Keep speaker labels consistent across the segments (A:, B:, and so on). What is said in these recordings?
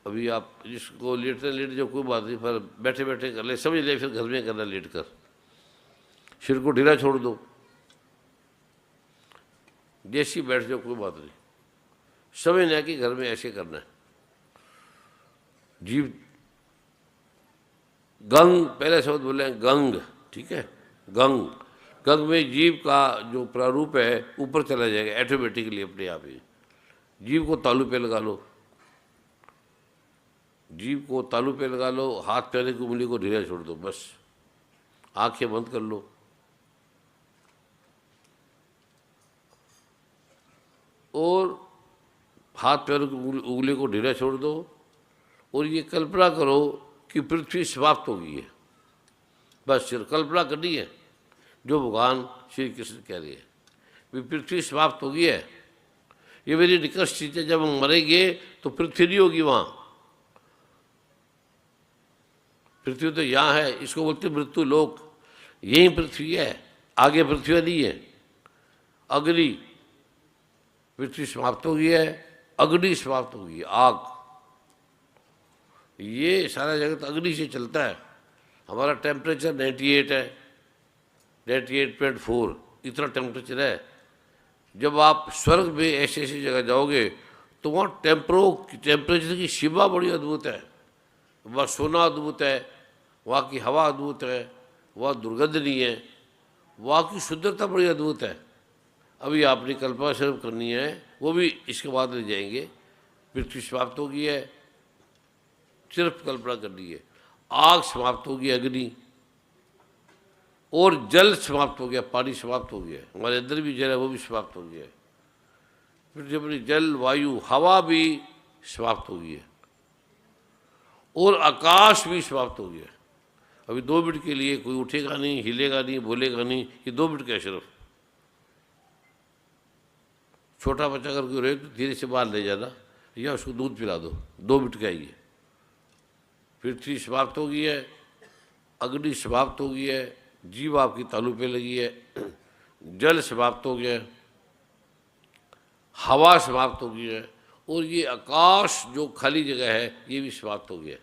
A: अभी आप जिसको लेटने लेट जो कोई बात नहीं, पर बैठे बैठे कर ले, समझ ले फिर घर में करना लेट कर, सिर को ढीला छोड़ दो, जैसी बैठ जाओ कोई बात नहीं, समझना कि घर में ऐसे करना है। जीव गंग, पहले शब्द बोले हैं गंग, ठीक है, गंग, गंग में जीव का जो प्रारूप है ऊपर चला जाएगा ऑटोमेटिकली अपने आप ही। जीव को तालू पे लगा लो, जीव को तालू पे लगा लो, हाथ पैर की उंगली को ढीला छोड़ दो, बस आंखें बंद कर लो और हाथ पैर की उंगली को ढीला छोड़ दो और ये कल्पना करो कि पृथ्वी समाप्त हो गई है। बस सिर्फ कल्पना करनी है जो भगवान श्री कृष्ण कह रहे हैं, भी पृथ्वी समाप्त हो गई है, ये मेरी निकट स्थिति है, जब हम मरेंगे तो पृथ्वी नहीं होगी वहाँ, पृथ्वी तो यहाँ है, इसको बोलते मृत्यु लोक, यही पृथ्वी है, आगे पृथ्वी नहीं है। अग्नि, पृथ्वी समाप्त हो गई है, अग्नि समाप्त हो गई है, आग, ये सारा जगत अग्नि से चलता है। हमारा टेम्परेचर 98 है, 98.4 इतना टेम्परेचर है। जब आप स्वर्ग में ऐसी ऐसी जगह जाओगे तो वहाँ टेम्परेचर की सीमा बड़ी अद्भुत है, वहाँ सोना अद्भुत है, वहाँ की हवा अद्भुत है, वहाँ दुर्गंध नहीं है, वहाँ की शुद्धता बड़ी अद्भुत है। अभी आपने कल्पना सिर्फ करनी है, वो भी इसके बाद ले जाएंगे। पृथ्वी समाप्त हो गई है, सिर्फ कल्पना करनी है। आग समाप्त हो गई, अग्नि, और जल समाप्त हो गया, पानी समाप्त हो गया, हमारे अंदर भी जल है वो भी समाप्त हो गया है। फिर जब जल वायु हवा भी समाप्त हो गई है और आकाश भी समाप्त हो गया। अभी 2 मिनट के लिए कोई उठेगा नहीं, हिलेगा नहीं, बोलेगा नहीं, ये 2 मिनट का सिर्फ। छोटा बच्चा अगर कोई रहे तो धीरे से बाहर ले जाना या उसको दूध पिला दो, 2 मिनट का ही है। पृथ्वी समाप्त हो गई है, अग्नि समाप्त हो गई है, जीव आपकी तालू पे लगी है, जल समाप्त हो गया, हवा समाप्त हो गई है, और ये आकाश जो खाली जगह है ये भी समाप्त हो गया।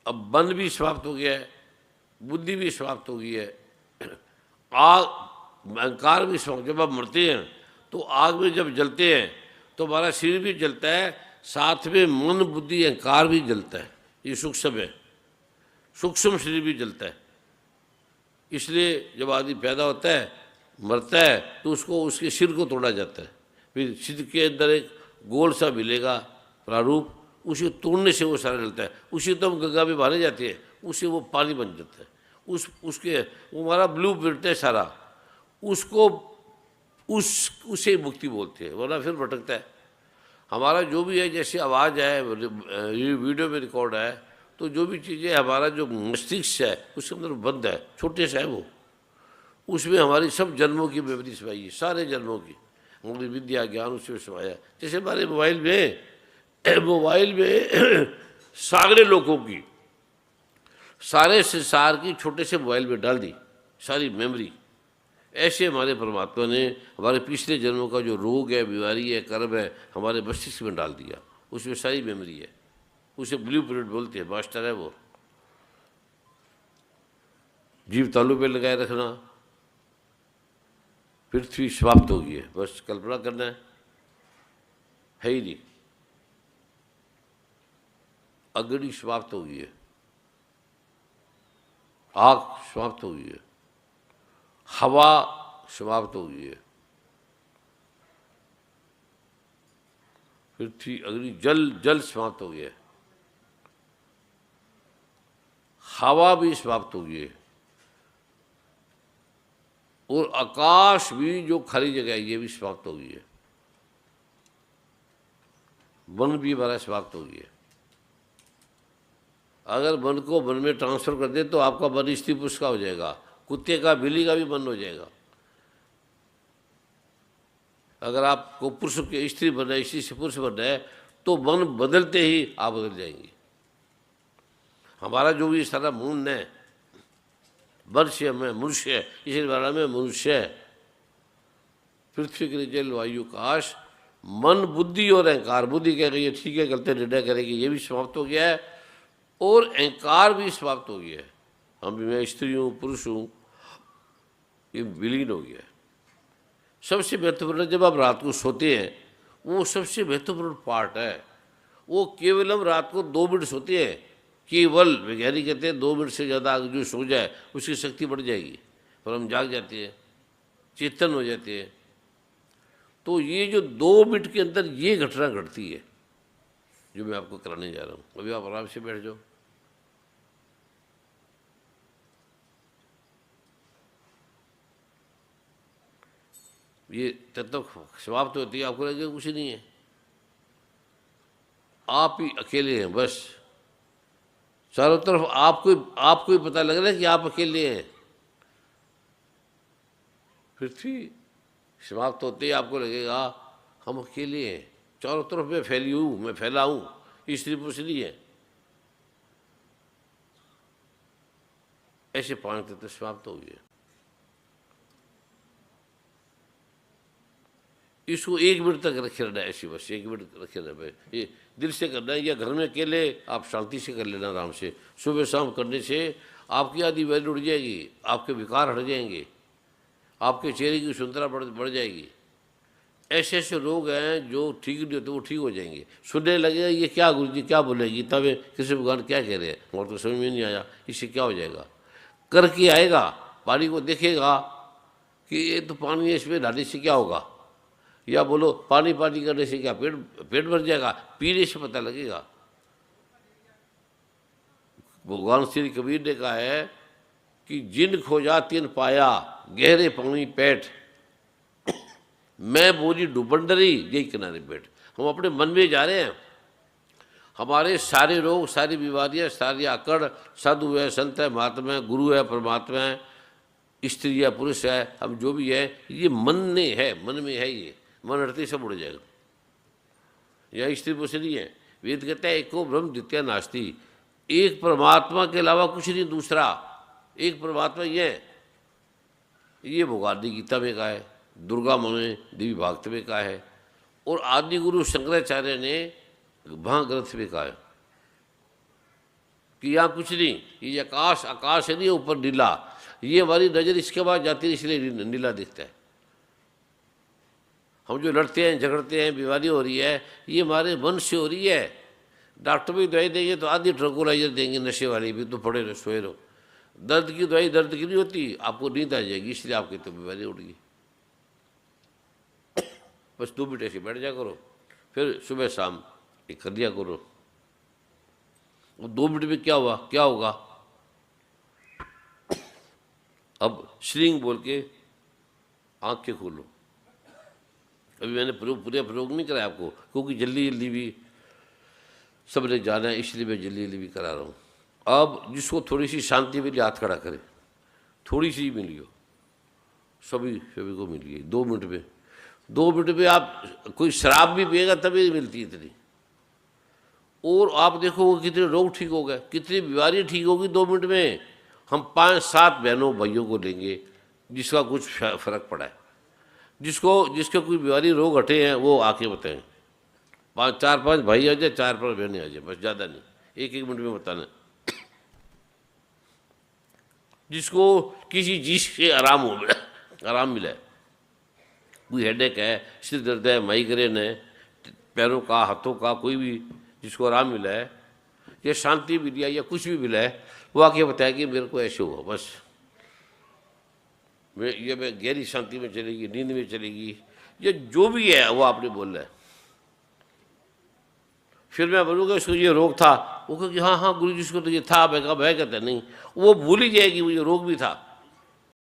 A: अब मन भी समाप्त हो गया है, बुद्धि भी समाप्त हो गई है, आग अहंकार भी समाप्त। जब आप मरते हैं तो आग में जब जलते हैं तो हमारा शरीर भी जलता है, साथ में मन बुद्धि अहंकार भी जलता है, ये सूक्ष्म है, सूक्ष्म शरीर भी जलता है। इसलिए जब आदमी पैदा होता है मरता है तो उसको उसके सिर को तोड़ा जाता है, फिर सिर के अंदर एक गोल सा मिलेगा प्रारूप, उसे तोड़ने से वो सारा जलता है। उसी तो हम गंगा में मारे जाते हैं, उससे वो पानी बन जाता है, उसके वो हमारा ब्लू प्रिंट है सारा, उसको उसे मुक्ति बोलते हैं, वरना फिर भटकता है। हमारा जो भी है, जैसे आवाज़ है, वीडियो में रिकॉर्ड है, तो जो भी चीज़ें हमारा जो मस्तिष्क है उसके अंदर बंद है, छोटे से है वो, उसमें हमारी सब जन्मों की मेमोरी समाई है, सारे जन्मों की हमारी विद्या ज्ञान उसमें समाया। जैसे हमारे मोबाइल में सारे लोगों की, सारे संसार की छोटे से मोबाइल में डाल दी सारी मेमोरी। ऐसे हमारे परमात्मा ने हमारे पिछले जन्मों का जो रोग है, बीमारी है, कर्म है, हमारे मस्तिष्क में डाल दिया, उसमें सारी मेमोरी है, उसे ब्लू प्रिंट बोलते हैं, मास्टर है वो। जीव तालू पे लगाए रखना, पृथ्वी समाप्त हो गई है, बस कल्पना करना है ही नहीं। अग्नि समाप्त हो गई है, आग समाप्त हो गई है, हवा समाप्त हो गई है, पृथ्वी अग्नि जल समाप्त हो गया है, हवा भी समाप्त हो गई है, और आकाश भी जो खाली जगह है ये भी समाप्त हो गई है, मन भी हमारा समाप्त हो गया है। अगर मन को मन में ट्रांसफर कर दे तो आपका मन स्त्री पुरुष का हो जाएगा, कुत्ते का बिल्ली का भी मन हो जाएगा। अगर आपको पुरुष के स्त्री बनना है, स्त्री से पुरुष बनना है, तो मन बदलते ही आप बदल जाएंगे। हमारा जो भी सारा मून है, मनुष्य में मनुष्य, इसी वाला में मनुष्य है। पृथ्वी के जल वायु आकाश मन, बुद्धि और अहंकार। बुद्धि कहेगी ये ठीक है, गलत निर्णय करेगी, ये भी समाप्त हो गया है, और अहंकार भी समाप्त हो गया है। हम भी, मैं स्त्री हूँ, पुरुष हूँ, ये विलीन हो गया है। सबसे महत्वपूर्ण जब आप रात को सोते हैं, वो सबसे महत्वपूर्ण पार्ट है। वो केवल हम रात को 2 मिनट सोते हैं, केवल। वैज्ञानिक कहते हैं 2 मिनट से ज़्यादा जो सो जाए उसकी शक्ति बढ़ जाएगी, पर हम जाग जाते हैं, चेतन हो जाते हैं। तो ये जो 2 मिनट के अंदर ये घटना घटती है जो मैं आपको कराने जा रहा हूँ। अभी आप आराम से बैठ जाओ। ये तब समाप्त होती है, आपको लगेगा कुछ नहीं है, आप ही अकेले हैं बस। चारों तरफ आपको ही पता लग रहा है कि आप अकेले हैं। पृथ्वी समाप्त होते ही आपको लगेगा हम अकेले हैं, चारों तरफ मैं फैली हूँ, मैं फैला हूँ, स्त्री पुरुष नहीं है। ऐसे 5 तत्व समाप्त हो गए। इसको 1 मिनट तक रखे रहना है, ऐसी बस 1 मिनट रखे रहना है। ये दिल से करना है, या घर में अकेले आप शांति से कर लेना आराम से। सुबह शाम करने से आपकी आधी वैल्यू उड़ जाएगी, आपके विकार हट जाएंगे, आपके चेहरे की सुंदरता बढ़ जाएगी। ऐसे ऐसे रोग हैं जो ठीक नहीं होते, वो ठीक हो जाएंगे। सुनने लगेगा ये क्या गुरु जी क्या बोलेगी, तब किसी भगवान क्या कह रहे हैं, और तो समझ में नहीं आया, इससे क्या हो जाएगा। करके आएगा, पानी को देखेगा कि ये तो पानी है, इसमें नहाने से क्या होगा, या बोलो पानी करने से क्या पेट भर जाएगा, पीने से पता लगेगा। भगवान श्री कबीर ने कहा है कि जिन खोजा तिन पाया, गहरे पानी पेट, मैं बोली डूबंडरी यही किनारे बैठ। हम अपने मन में जा रहे हैं, हमारे सारे रोग, सारी बीमारियां, सारी आकड़, साधु है, संत है, महात्मा है, गुरु है, परमात्मा है, स्त्री है, पुरुष है, हम जो भी है, ये मन में है, मन में है। ये मन हटते सब उड़ जाएगा। यह स्त्री पुरुष नहीं है। वेद कहता है एको ब्रह्म द्वितीय नास्ति, एक परमात्मा के अलावा कुछ नहीं दूसरा, एक परमात्मा ये है। ये भगवद गीता में कहा है, दुर्गा माँ ने देवी भागवत में कहा है, और आदि गुरु शंकराचार्य ने महाग्रंथ में कहा है कि यहाँ कुछ नहीं, ये आकाश है नहीं, ऊपर नीला, ये हमारी नज़र इसके बाद जाती है, इसलिए नीला दिखता है। हम जो लड़ते हैं, झगड़ते हैं, बीमारी हो रही है, ये हमारे मन से हो रही है। डॉक्टर भी दवाई देंगे तो आधी ट्रंकुलाइजर देंगे, नशे वाली भी, तो पड़े रहो, सोए रहो। दर्द की दवाई दर्द की नहीं होती, आपको नींद आ जाएगी, इसलिए आपकी तो बीमारी उड़ेगी। बस 2 मिनट ऐसे बैठ जा करो, फिर सुबह शाम एक कर दिया करो। वो 2 मिनट में क्या हुआ, क्या होगा। अब श्रींग बोल के आंखें खोलो। अभी मैंने पूरा प्रयोग नहीं कराया आपको, क्योंकि जल्दी भी सबने जाना है, इसलिए मैं जल्दी भी करा रहा हूँ। अब जिसको थोड़ी सी शांति मिली हाथ खड़ा करे, थोड़ी सी मिली हो, सभी को मिली है 2 मिनट में। 2 मिनट में आप कोई शराब भी पिएगा तभी मिलती है इतनी। और आप देखो वो कितने रोग ठीक हो गए, कितनी बीमारी ठीक होगी 2 मिनट में। हम 5-7 बहनों भाइयों को लेंगे जिसका कुछ फर्क पड़ा है, जिसके कोई बीमारी रोग हटे हैं, वो आके बताएं। 4-5 भाई आ जाए, 4-5 बहनें आ जाए, बस, ज़्यादा नहीं, 1-1 मिनट में बताना। जिसको किसी चीज़ से आराम मिला है, कोई हेडेक है, सिर दर्द है, माइग्रेन है, पैरों का, हाथों का, कोई भी जिसको आराम मिला है, या शांति मिली है, या कुछ भी मिला है, वो आके बताया कि मेरे को ऐसे हुआ, बस मैं गहरी शांति में चलेगी, नींद में चलेगी, या जो भी है वो आपने बोलना है। फिर मैं बोलूँगा इसको ये रोग था, वो कहेगी हाँ गुरु जी इसको तो ये था। मैं कहा, मैं कहता नहीं, वो भूल ही जाएगी वो ये रोग भी था।